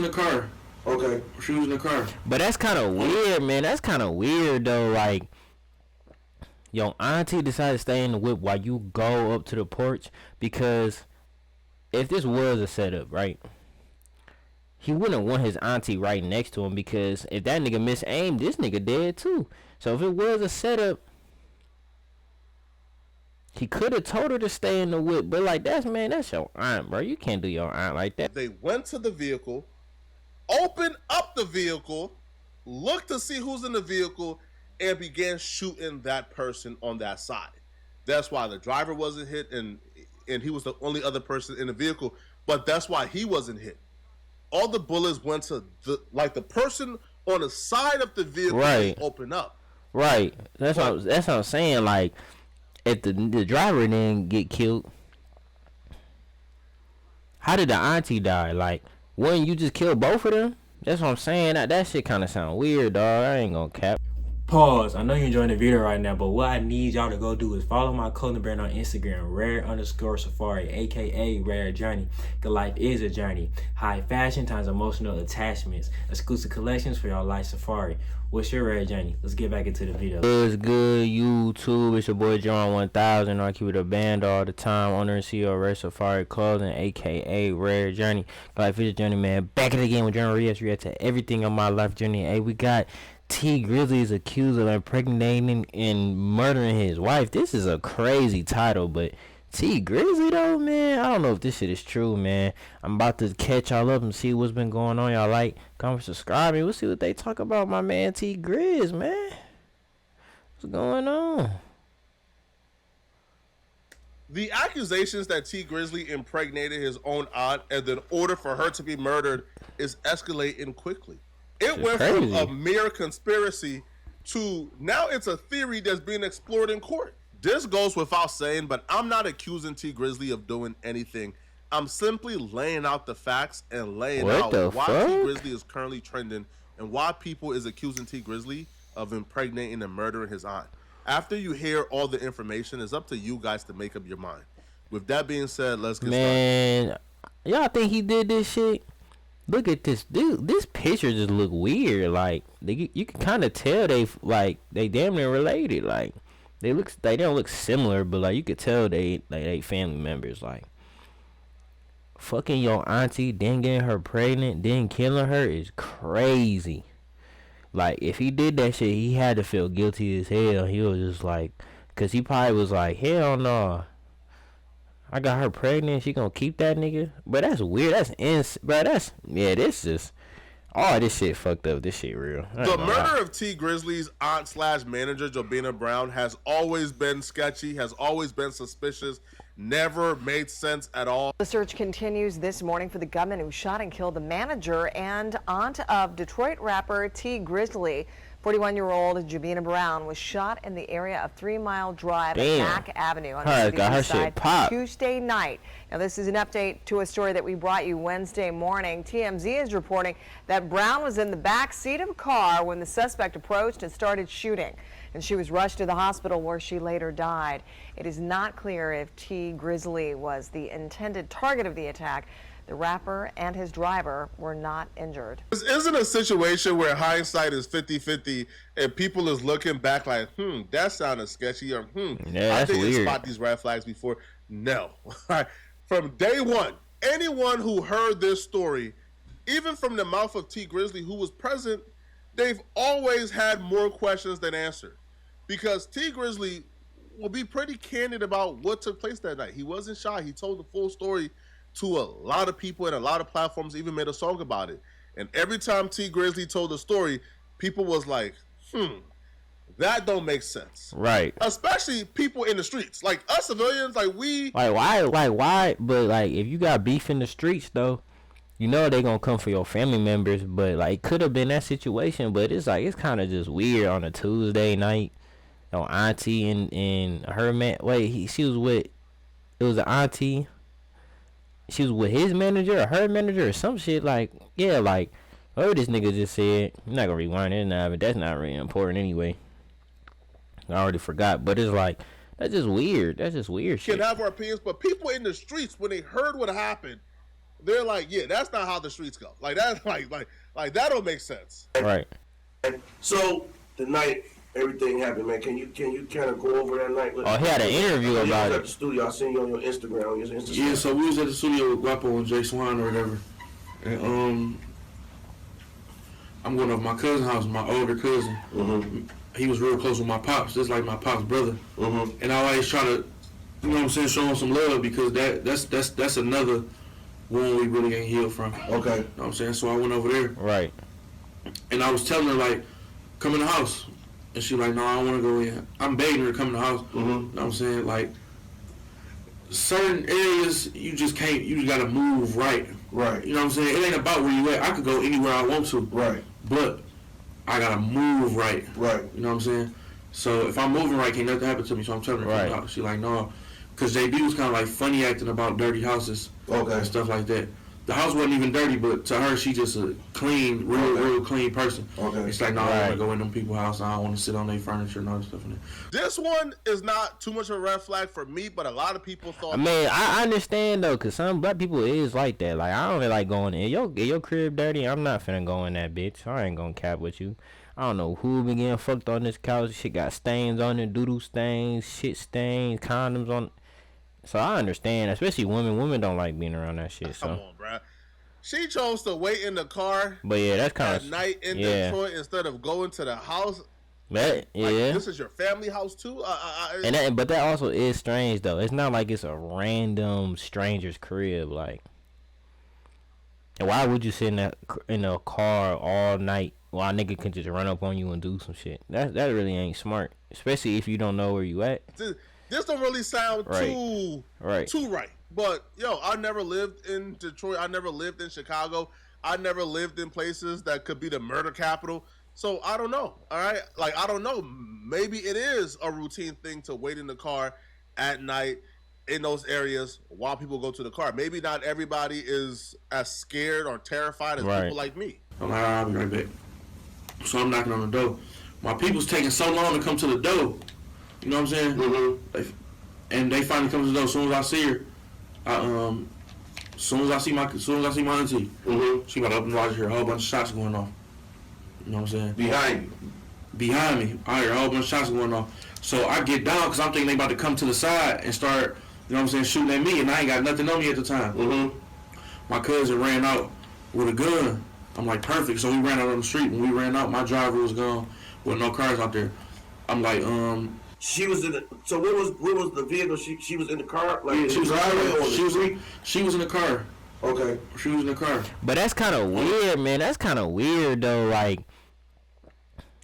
in the car. Okay. She was in the car. But that's kind of weird, man. That's kind of weird though. Like, your auntie decided to stay in the whip while you go up to the porch, because if this was a setup, right? He wouldn't want his auntie right next to him, because if that nigga misaimed, this nigga dead too. So if it was a setup, he could have told her to stay in the whip. But like, that's your aunt, bro. You can't do your aunt like that. They went to the vehicle, opened up the vehicle, looked to see who's in the vehicle, and began shooting that person on that side. That's why the driver wasn't hit, and he was the only other person in the vehicle. But that's why he wasn't hit. All the bullets went to the person on the side of the vehicle. Right. Open up. Right. That's what I'm saying. Like, if the driver didn't get killed, how did the auntie die? Like, wouldn't you just kill both of them? That's what I'm saying. That shit kind of sound weird, dog. I ain't gonna cap. Pause. I know you're enjoying the video right now, but what I need y'all to go do is follow my clothing brand on Instagram, rare_safari, aka Rare Journey. Cause life is a journey. High fashion times emotional attachments. Exclusive collections for your life safari. What's your Rare Journey? Let's get back into the video. What's good, YouTube? It's your boy JUAN1000. I keep it a band all the time. Owner and CEO of Rare Safari Clothing, aka Rare Journey. Life is a journey, man. Back at it again with JUAN react to everything on my life journey. Hey, we got Grizzley is accused of impregnating and murdering his wife. This is a crazy title, but Grizzley though, man, I don't know if this shit is true, man. I'm about to catch y'all up and see what's been going on. Y'all like, comment, subscribe, and we'll see what they talk about. My man Grizz, man, what's going on? The accusations that Grizzley impregnated his own aunt and then ordered for her to be murdered is escalating quickly. It went from a mere conspiracy to now it's a theory that's being explored in court. This goes without saying, but I'm not accusing Grizzley of doing anything. I'm simply laying out the facts and laying out why Grizzley is currently trending and why people is accusing Grizzley of impregnating and murdering his aunt. After you hear all the information, it's up to you guys to make up your mind. With that being said, let's get started. Man, y'all think he did this shit? Look at this dude. This picture just look weird. Like, you can kind of tell they damn near related. Like, they don't look similar, but like you could tell they family members. Like, fucking your auntie, then getting her pregnant, then killing her is crazy. Like, if he did that shit, he had to feel guilty as hell. He was just like, cause he probably was like, hell no. I got her pregnant. She gonna keep that nigga? But that's weird. That's bro. This just all this shit fucked up. This shit real. The murder of Grizzley's aunt / manager Jobina Brown has always been sketchy. Has always been suspicious. Never made sense at all. The search continues this morning for the gunman who shot and killed the manager and aunt of Detroit rapper Grizzley. 41-year-old Jobina Brown was shot in the area of 3 Mile Drive at Mack Avenue on the east side Tuesday night. Now, this is an update to a story that we brought you Wednesday morning. TMZ is reporting that Brown was in the back seat of a car when the suspect approached and started shooting, and she was rushed to the hospital where she later died. It is not clear if Grizzley was the intended target of the attack. The rapper and his driver were not injured. This isn't a situation where hindsight is 50-50 and people is looking back like, that sounded sketchy, or yeah, I didn't weird. spot these red flags before. No. From day one, anyone who heard this story, even from the mouth of Grizzley, who was present, they've always had more questions than answers. Because Grizzley will be pretty candid about what took place that night. He wasn't shy. He told the full story to a lot of people, and a lot of platforms even made a song about it. And every time Grizzley told the story, people was like, that don't make sense. Right. Especially people in the streets. Like us civilians, like we why? But like, if you got beef in the streets though, you know they gonna come for your family members. But like, could have been that situation, but it's like, it's kind of just weird on a Tuesday night. Your auntie and her man, she was with, it was an auntie. She was with his manager or her manager or some shit. Like, yeah, like, whatever this nigga just said. I'm not gonna rewind it now, but that's not really important anyway. I already forgot, but it's like, that's just weird. That's just weird shit. Can have our opinions, but people in the streets, when they heard what happened, they're like, yeah, that's not how the streets go. Like that's like that don't make sense. Right. So the night everything happened, man. Can you kind of go over that night? Oh, he had an interview about it. At the studio, I seen you on your Instagram. Yeah, so we was at the studio with Guapo and JUAN or whatever, and I'm going over my cousin's house, my older cousin. Mm-hmm. He was real close with my pops, just like my pops' brother. Mm-hmm. And I always try to, you know what I'm saying, show him some love because that's another wound we really ain't healed from. Okay. You know what I'm saying? So I went over there. Right. And I was telling her, like, come in the house. And she like, no, I don't want to go in. I'm begging her to come in the house. Mm-hmm. You know what I'm saying? Like, certain areas, you just can't, you just got to move right. Right. You know what I'm saying? It ain't about where you at. I could go anywhere I want to. Right. But I got to move right. Right. You know what I'm saying? So if I'm moving right, can't nothing happen to me. So I'm telling her, right. Come out. She like, no. Because JB was kind of like funny acting about dirty houses. Okay. And stuff like that. The house wasn't even dirty, but to her, she just a clean, real clean person. Okay. It's like, no, I don't want to go in them people's house. I don't want to sit on their furniture and all that stuff. This one is not too much of a red flag for me, but a lot of people thought. I mean, I understand though, cause some black people is like that. Like I don't really like going in. Your crib dirty. I'm not finna go in that bitch. I ain't gonna cap with you. I don't know who been getting fucked on this couch. Shit got stains on it, doodle stains, shit stains, condoms on. So I understand, especially women. Women don't like being around that shit. So. Come on, bruh. She chose to wait in the car. But yeah, that's kind of at night in Detroit instead of going to the house. But yeah, like, this is your family house too. But that also is strange though. It's not like it's a random stranger's crib. Like, why would you sit in a car all night while a nigga can just run up on you and do some shit? That really ain't smart, especially if you don't know where you at. This don't really sound too right. But yo, I never lived in Detroit. I never lived in Chicago. I never lived in places that could be the murder capital. So I don't know. All right, like I don't know. Maybe it is a routine thing to wait in the car at night in those areas while people go to the car. Maybe not everybody is as scared or terrified as people like me. I'm like, I'll be right back. So I'm knocking on the door. My people's taking so long to come to the door. You know what I'm saying? Mm-hmm. And they finally come to the door. As soon as I see her, as soon as I see my auntie, she about to open the door. I hear a whole bunch of shots going off. You know what I'm saying? Behind me, I hear a whole bunch of shots going off. So I get down because I'm thinking they about to come to the side and start, you know what I'm saying, shooting at me, and I ain't got nothing on me at the time. Mm-hmm. My cousin ran out with a gun. I'm like, perfect. So we ran out on the street. When we ran out, my driver was gone with no cars out there. I'm like, She was in the. So where was the vehicle? She was in the car. Like yeah, she was driving. She was in the car. Okay. She was in the car. But that's kind of weird, man. That's kind of weird though. Like,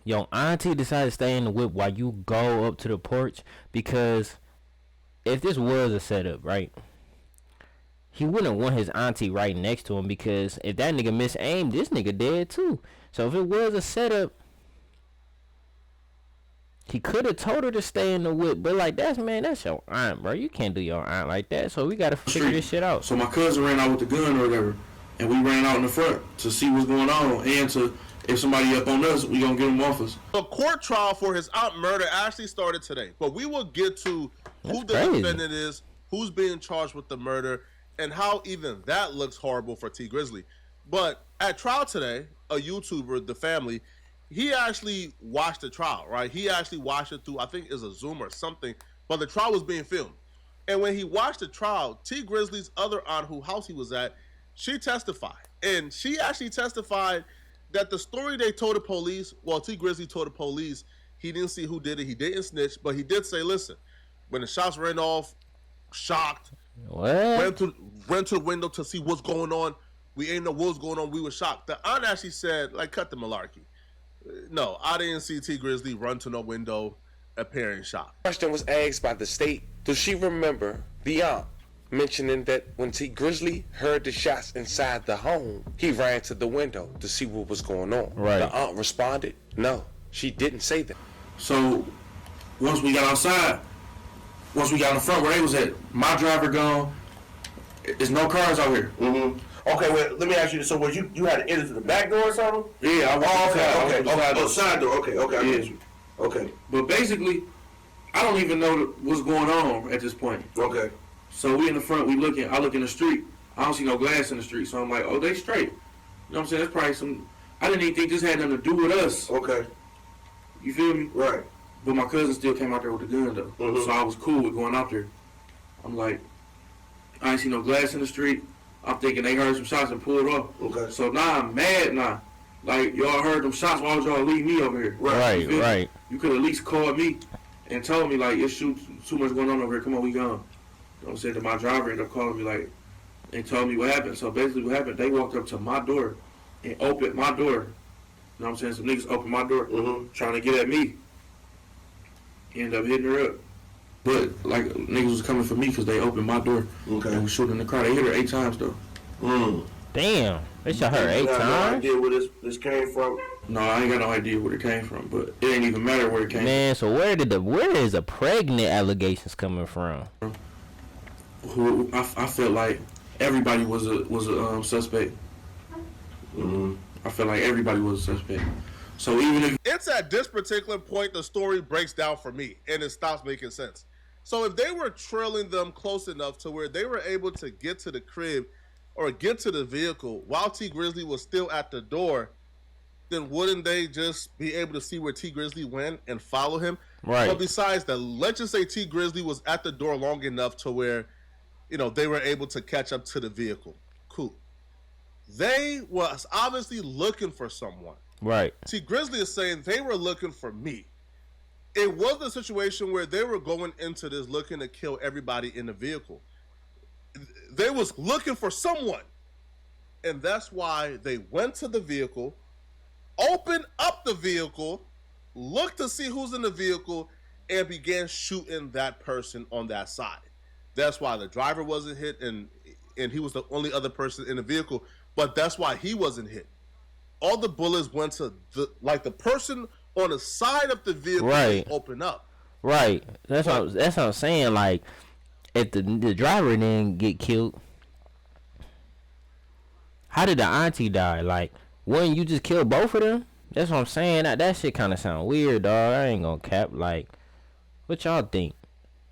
your auntie decided to stay in the whip while you go up to the porch, because if this was a setup, right? He wouldn't want his auntie right next to him, because if that nigga misaimed, this nigga dead too. So if it was a setup, he could have told her to stay in the whip, but like that's your aunt, bro. You can't do your aunt like that. So we gotta figure this shit out. So my cousin ran out with the gun or whatever, and we ran out in the front to see what's going on, and to if somebody up on us, we gonna get them off us. The court trial for his aunt murder actually started today, but we will get to who the defendant is, who's being charged with the murder, and how even that looks horrible for T Grizzley. But at trial today, a YouTuber, The Family, he actually watched the trial, right? He actually watched it through, I think it's a Zoom or something, but the trial was being filmed. And when he watched the trial, T Grizzley's other aunt, whose house he was at, she testified. And she actually testified that the story they told the police, well, T Grizzley told the police, he didn't see who did it, he didn't snitch, but he did say, listen, when the shots ran off, shocked, ran to the window to see what's going on, we ain't know what was going on, we were shocked. The aunt actually said, like, cut the malarkey. No, I didn't see T Grizzley run to no window appearing shocked. Question was asked by the state, does she remember the aunt mentioning that when T Grizzley heard the shots inside the home, he ran to the window to see what was going on? Right. The aunt responded, no, she didn't say that. So once we got outside, once we got in the front where they was at, my driver gone, there's no cars out here. Mm-hmm. Okay, wait, let me ask you this. So was you had to enter to the back door or something? Yeah, I was side door. Okay, I get you. Okay. But basically, I don't even know what's going on at this point. Okay. So we in the front, I look in the street, I don't see no glass in the street, so I'm like, oh, they straight. You know what I'm saying? That's probably some. I didn't even think this had nothing to do with us. Okay. You feel me? Right. But my cousin still came out there with a gun though, so I was cool with going out there. I'm like, I ain't see no glass in the street. I'm thinking they heard some shots and pulled off. Okay. So now I'm mad now. Like, y'all heard them shots, why would y'all leave me over here? Right. You could at least call me and told me, like, it's too much going on over here. Come on, we gone. You know what I'm saying? That my driver ended up calling me, like, and told me what happened. So basically what happened, they walked up to my door and opened my door. You know what I'm saying? Some niggas opened my door trying to get at me. Ended up hitting her up. But, like, niggas was coming for me because they opened my door. Okay. And was shooting in the car. They hit her 8 times, though. Damn. They shot her 8 You got no times? idea where this came from? No, I ain't got no idea where it came from, but it ain't even matter where it came Man, so where is the pregnant allegations coming from? from. Who I felt like everybody was a suspect. I felt like everybody was a suspect. So even if It's at this particular point the story breaks down for me and it stops making sense. So if they were trailing them close enough to where they were able to get to the crib or get to the vehicle while T Grizzley was still at the door, then wouldn't they just be able to see where T Grizzley went and follow him? Right. But besides that, let's just say T Grizzley was at the door long enough to where, you know, they were able to catch up to the vehicle. Cool. They was obviously looking for someone. Right. T Grizzley is saying they were looking for me. It was a situation where they were going into this looking to kill everybody in the vehicle. They was looking for someone. And that's why they went to the vehicle, opened up the vehicle, looked to see who's in the vehicle, and began shooting that person on that side. That's why the driver wasn't hit and he was the only other person in the vehicle, but that's why he wasn't hit. All the bullets went to the person on the side of the vehicle Right. open up. Right. That's what I'm saying. Like, if the driver didn't get killed, how did the auntie die? Like, wouldn't you just kill both of them? That's what I'm saying. That shit kind of sound weird, dog. I ain't gonna cap. Like, what y'all think?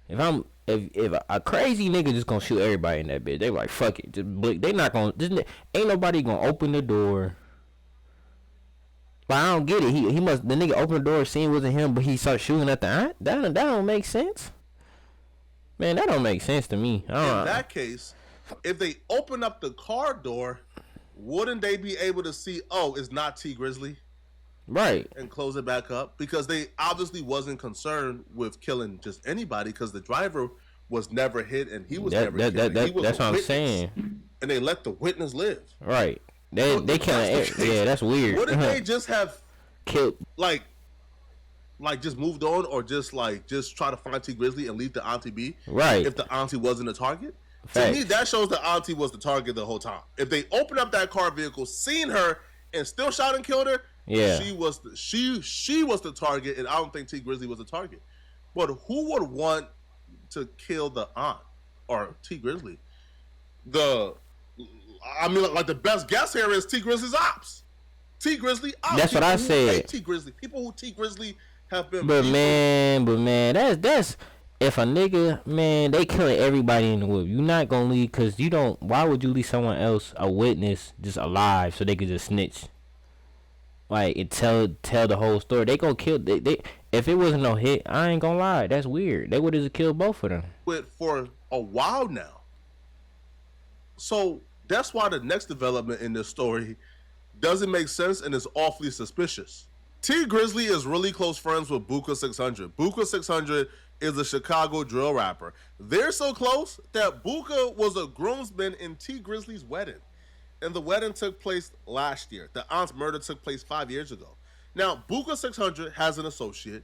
If a crazy nigga just gonna shoot everybody in that bitch, they like, fuck it, just blink. They not gonna. Ain't nobody gonna open the door. But I don't get it. He must. The nigga opened the door, seen it wasn't him, but he started shooting at the aunt. That don't make sense. Man, that don't make sense to me. In that case, if they open up the car door, wouldn't they be able to see, oh, it's not T Grizzley? Right. And close it back up? Because they obviously wasn't concerned with killing just anybody because the driver was never hit and he was never killed. He was that's a what I'm witness. saying. And they let the witness live. Right. They can't. Yeah, that's weird. Wouldn't they just have killed? Like just moved on or just try to find T Grizzley and leave the auntie be? Right. If the auntie wasn't a target? Facts. To me, that shows the auntie was the target the whole time. If they opened up that car vehicle, seen her, and still shot and killed her, yeah, she was the target, and I don't think T Grizzley was the target. But who would want to kill the aunt or T Grizzley? Like the best guess here is T Grizzley's ops. T Grizzley ops. That's what I said. T Grizzley. People who T Grizzley have been. But man, that's if a nigga, man, they killing everybody in the whip. You not gonna leave because you don't. Why would you leave someone else, a witness, just alive so they could just snitch? Like and tell the whole story. They gonna kill. They if it wasn't no hit, I ain't gonna lie. That's weird. They would have killed both of them. For a while now. So that's why the next development in this story doesn't make sense and is awfully suspicious. T Grizzley is really close friends with Buka 600. Buka 600 is a Chicago drill rapper. They're so close that Buka was a groomsman in T Grizzley's wedding. And the wedding took place last year. The aunt's murder took place 5 years ago. Now, Buka 600 has an associate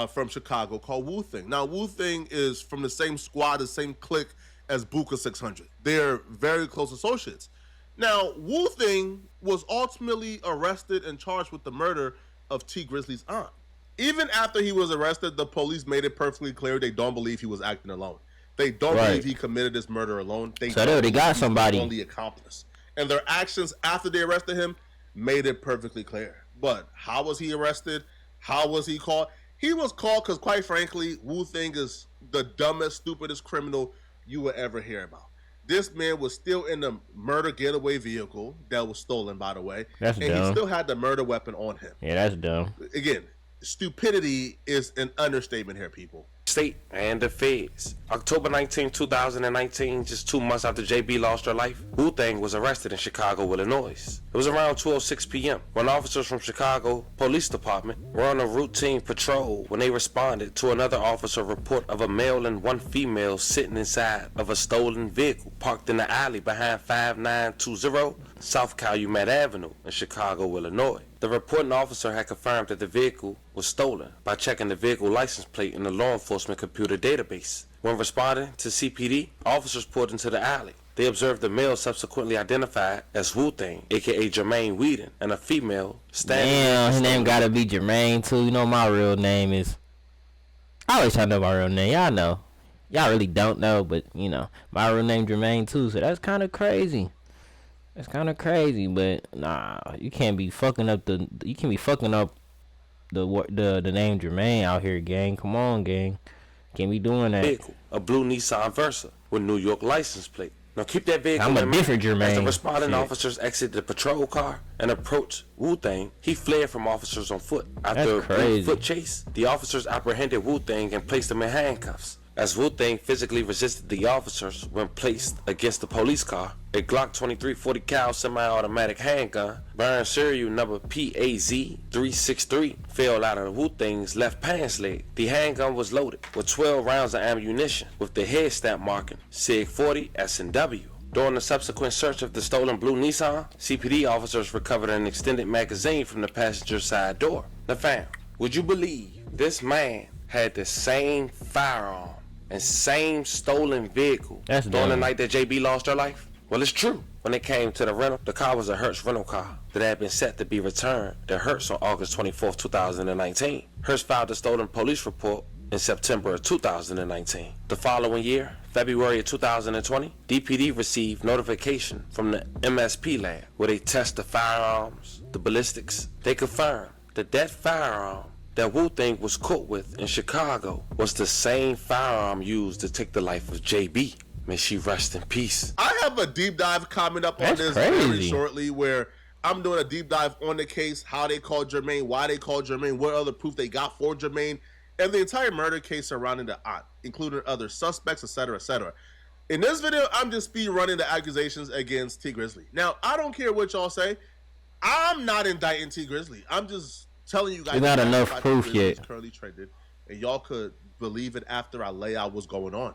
from Chicago called Wu Thing. Now, Wu Thing is from the same squad, the same clique as Buka 600. They're very close associates. Now, Wu Thing was ultimately arrested and charged with the murder of T Grizzley's aunt. Even after he was arrested, the police made it perfectly clear they don't believe he was acting alone. They don't believe he committed this murder alone. They got somebody. Only accomplice. And their actions after they arrested him made it perfectly clear. But how was he arrested? How was he caught? He was caught because, quite frankly, Wu Thing is the dumbest, stupidest criminal you will ever hear about. this man was still in the murder getaway vehicle that was stolen, by the way. That's and dumb. He still had the murder weapon on him. Yeah, that's dumb. Again, stupidity is an understatement here, people. State and the feds. October 19, 2019, just 2 months after JB lost her life, Wu-Tang was arrested in Chicago, Illinois. It was around 2:06 p.m. when officers from Chicago Police Department were on a routine patrol when they responded to another officer report of a male and one female sitting inside of a stolen vehicle parked in the alley behind 5920 South Calumet Avenue in Chicago, Illinois. The reporting officer had confirmed that the vehicle was stolen by checking the vehicle license plate in the law enforcement computer database. When responding to CPD, officers pulled into the alley. They observed the male subsequently identified as Wu-Tang, aka Jermaine Whedon, and a female standing. Damn, his name gotta be Jermaine too. You know my real name is. I always try to know my real name. Y'all know. Y'all really don't know, but you know my real name Jermaine too. So that's kind of crazy. That's kind of crazy, but nah, you can't be fucking up the. You can't be fucking up the name Jermaine out here, gang. Come on, gang. Can't be doing that. Vehicle, a blue Nissan Versa with New York license plate. Now keep that vehicle I'm a in mind. different Jermaine. As the responding Shit. officers exited the patrol car and approached Wu-Tang, he fled from officers on foot. After That's a crazy. brief foot chase, the officers apprehended Wu-Tang and placed him in handcuffs. As Wu-Tang physically resisted the officers when placed against the police car, a Glock 23 40 cal semi-automatic handgun, bearing serial number PAZ-363, fell out of Wu-Tang's left pants leg. The handgun was loaded with 12 rounds of ammunition with the head stamp marking SIG 40 S&W. During the subsequent search of the stolen blue Nissan, CPD officers recovered an extended magazine from the passenger side door. Now fam, would you believe this man had the same firearm and same stolen vehicle That's during the dumb. night that JB lost her life? Well, it's true. When it came to the rental, the car was a Hertz rental car that had been set to be returned to Hertz on August 24th, 2019. Hertz filed a stolen police report in September of 2019. The following year, February of 2020, DPD received notification from the MSP lab where they test the firearms, the ballistics. They confirmed that that firearm that Wu-Tang was caught with in Chicago was the same firearm used to take the life of JB. May she rest in peace. I have a deep dive coming up on That's this very crazy. shortly where I'm doing a deep dive on the case, how they called Jermaine, why they called Jermaine, what other proof they got for Jermaine, and the entire murder case surrounding the aunt, including other suspects, etc., etc. In this video, I'm just speed running the accusations against T Grizzley. Now, I don't care what y'all say. I'm not indicting T Grizzley. I'm just telling you guys. There's not enough how T proof Grizzley is yet. currently trending, and y'all could believe it after I lay out what's going on.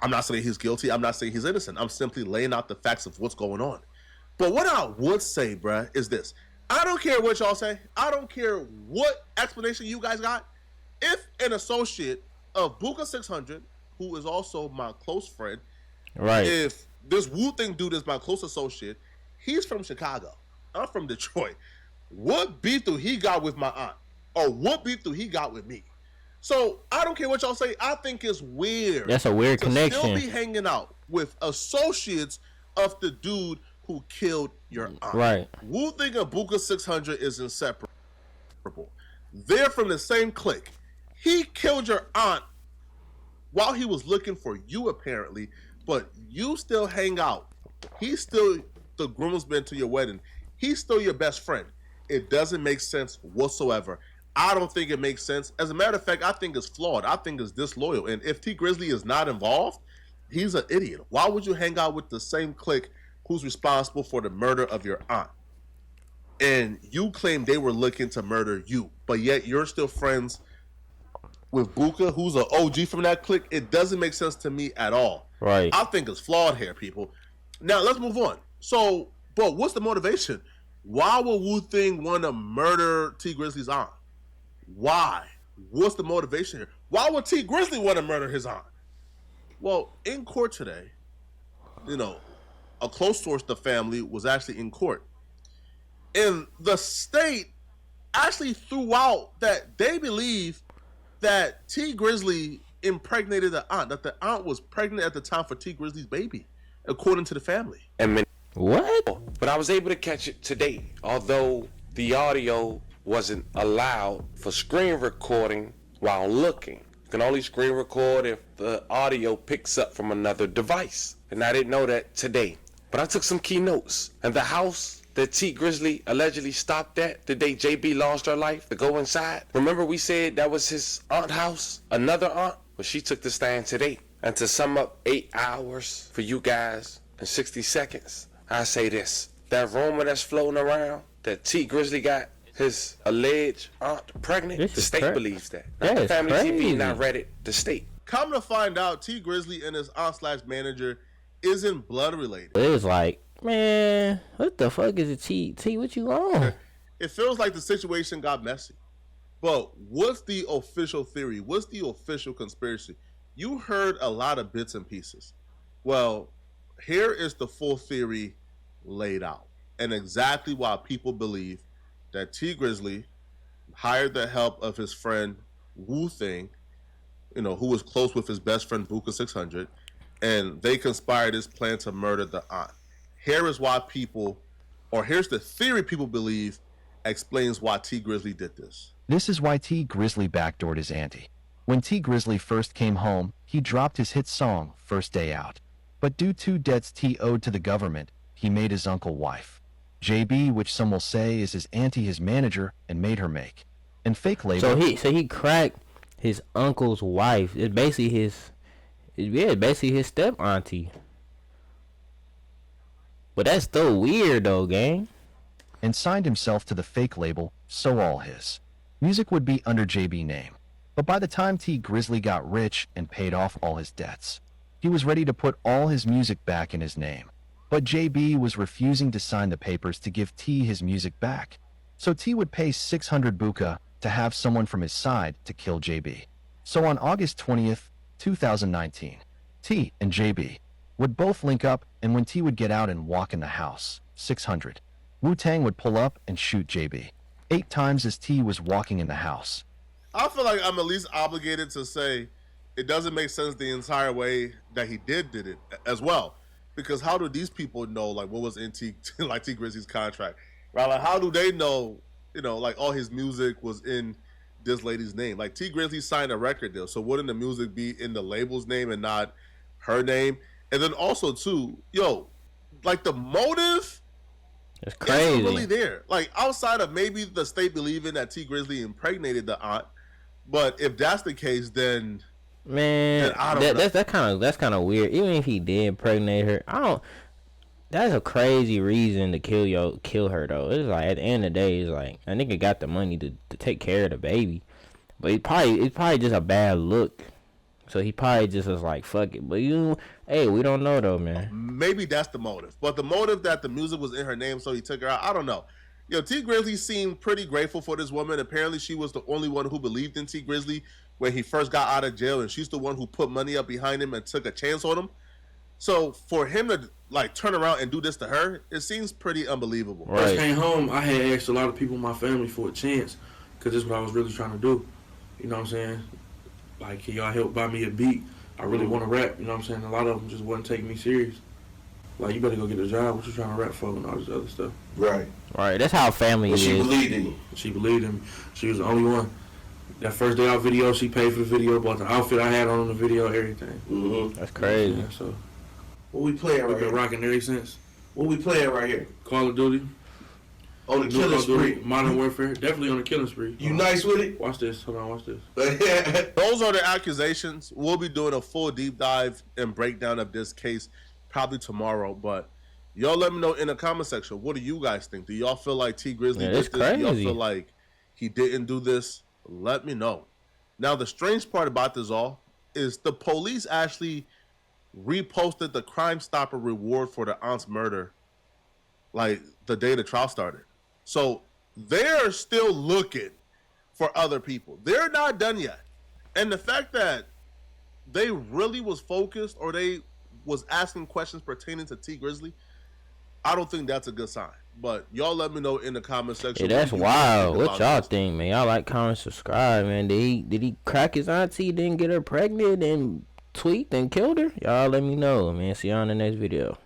I'm not saying he's guilty. I'm not saying he's innocent. I'm simply laying out the facts of what's going on. But what I would say, bruh, is this. I don't care what y'all say. I don't care what explanation you guys got. If an associate of Buka 600, who is also my close friend, Right. if this Wu-Tang dude is my close associate, he's from Chicago. I'm from Detroit. What beef do he got with my aunt? Or what beef do he got with me? So I don't care what y'all say. I think it's weird. That's a weird to connection. still be hanging out with associates of the dude who killed your aunt. Right. Wu-Tang and Buka 600 is inseparable. They're from the same clique. He killed your aunt while he was looking for you, apparently, but you still hang out. He's still the groomsman to your wedding. He's still your best friend. It doesn't make sense whatsoever. I don't think it makes sense. As a matter of fact, I think it's flawed. I think it's disloyal. And if T Grizzley is not involved, he's an idiot. Why would you hang out with the same clique who's responsible for the murder of your aunt? And you claim they were looking to murder you, but yet you're still friends with Buka, who's an OG from that clique. It doesn't make sense to me at all. Right. I think it's flawed here, people. Now, let's move on. So, but what's the motivation? Why would Wu-Tang want to murder T Grizzley's aunt? Why? What's the motivation here? Why would T Grizzley want to murder his aunt? Well, in court today, you know, a close source to the family was actually in court. And the state actually threw out that they believe that T Grizzley impregnated the aunt, that the aunt was pregnant at the time for T Grizzley's baby, according to the family. And many What? But I was able to catch it today, although the audio wasn't allowed for screen recording while looking You can only screen record if the audio picks up from another device. And I didn't know that today. But I took some key notes. And the house that T Grizzley allegedly stopped at the day JB lost her life to go inside. Remember we said that was his aunt's house? Another aunt? Well, she took the stand today. And to sum up 8 hours for you guys in 60 seconds, I say this. That rumor that's floating around that T Grizzley got his alleged aunt pregnant, the state believes that. Not the family TV, not Reddit, the state. Come to find out, T Grizzley and his aunt/manager isn't blood related. It was like, man, what the fuck is it, T? What you on? It feels like the situation got messy. But what's the official theory? What's the official conspiracy? You heard a lot of bits and pieces. Well, here is the full theory laid out, and exactly why people believe that T Grizzley hired the help of his friend Wu Thing, who was close with his best friend Buka 600, and they conspired this plan to murder the aunt. Here's the theory people believe explains why T Grizzley did this. This is why T Grizzley backdoored his auntie. When T Grizzley first came home, he dropped his hit song, First Day Out. But due to debts T owed to the government, he made his uncle wife. JB, which some will say is his auntie, his manager, and made her make. And fake label. So he cracked his uncle's wife. It's basically his step auntie. But that's still weird though, gang. And signed himself to the fake label, So All His. Music would be under JB name. But by the time T Grizzley got rich and paid off all his debts, he was ready to put all his music back in his name. But JB was refusing to sign the papers to give T his music back. So T would pay 600 buka to have someone from his side to kill JB. So on August 20th, 2019, T and JB would both link up, and when T would get out and walk in the house, 600, Wu-Tang would pull up and shoot JB 8 times as T was walking in the house. I feel like I'm at least obligated to say it doesn't make sense the entire way that he did it as well. Because how do these people know, like, what was in T Grizzly's contract, right? Like, how do they know, like, all his music was in this lady's name? Like, T Grizzley signed a record deal, so wouldn't the music be in the label's name and not her name? And then also, too, like, the motive is crazy. Isn't really there. Like, outside of maybe the state believing that T Grizzley impregnated the aunt, but if that's the case, then... Man, that's kind of weird. Even if he did impregnate her, that's a crazy reason to kill her though. It's like at the end of the day, it's like a nigga got the money to take care of the baby, but it's probably just a bad look. So he probably just was like, fuck it. But hey, we don't know though, man. Maybe that's the motive. But the motive that the music was in her name, so he took her out, I don't know. T Grizzley seemed pretty grateful for this woman. Apparently she was the only one who believed in T Grizzley when he first got out of jail, and she's the one who put money up behind him and took a chance on him. So for him to like turn around and do this to her, it seems pretty unbelievable. Right. First came home, I had asked a lot of people in my family for a chance, because this is what I was really trying to do. You know what I'm saying? Like, can y'all help buy me a beat? I really want to rap. You know what I'm saying? A lot of them just wasn't taking me serious. Like, you better go get a job. What you trying to rap for and all this other stuff. Right. That's how family is. She believed in you. She believed in me. She was the only one. That first day out video, she paid for the video, bought the outfit I had on in the video, everything. Mm-hmm. That's crazy. Yeah, so what we playing right here? We've been rocking ever since. What we playing right here? Call of Duty. On the killing spree. Modern Warfare. Definitely on the killing spree. You nice with it? Watch this. Hold on, watch this. Those are the accusations. We'll be doing a full deep dive and breakdown of this case probably tomorrow. But y'all let me know in the comment section. What do you guys think? Do y'all feel like T Grizzley did this? Crazy. Do y'all feel like he didn't do this? Let me know. Now, the strange part about this all is the police actually reposted the Crime Stopper reward for the aunt's murder like the day the trial started. So they're still looking for other people. They're not done yet. And the fact that they really was focused or they was asking questions pertaining to T Grizzley, I don't think that's a good sign. But y'all let me know in the comment section. Yeah, that's wild. What y'all think, man? Y'all like, comment, subscribe, man. Did he crack his auntie, didn't get her pregnant, and tweet and killed her? Y'all let me know, man. See y'all in the next video.